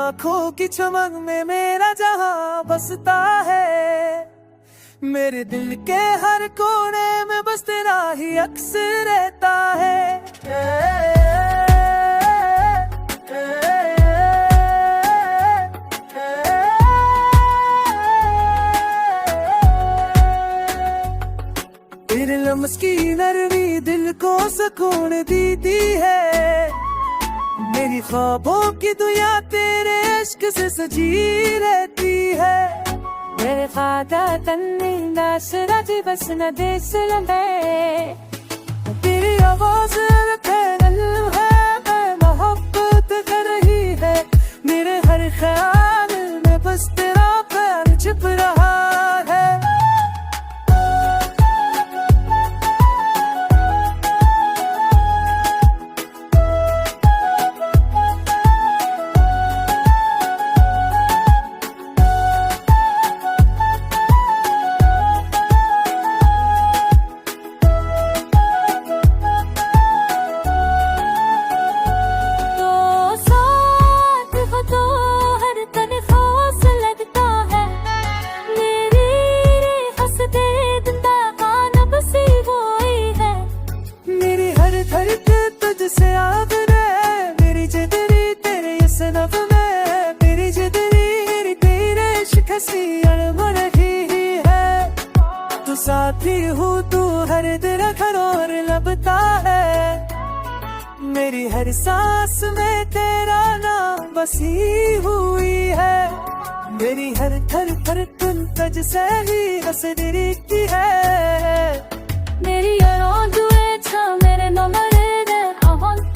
आंखों की चमक में मेरा जहां बसता है। मेरे दिल के हर कोने में बस तेरा ही अक्स रहता है। तेरे लम्स की नरमी दिल को सुकून देती है। मेरी ख्वाबों की दुनिया तेरे इश्क से सजी रहती है। मेरे ख्वादा तन्नी नाशराजी बस न देश लंबे तेरी आवाज फैल है, मैं मोहब्बत कर रही है। मेरे हर ख्याल में बस तेरा प्यार छिप रहा है। तुझसे आगने मेरी जिदरी तेरे इस नब में, मेरी जिदरी तेरे इश्क से अड़म रही है। तू साथी हूँ तू हर दिल और लबता है। मेरी हर सांस में तेरा नाम बसी हुई है। मेरी हर थर थर तुम तुझसे ही हंस दिखती है। मेरी यारों जुए छा मेरे नंबर I want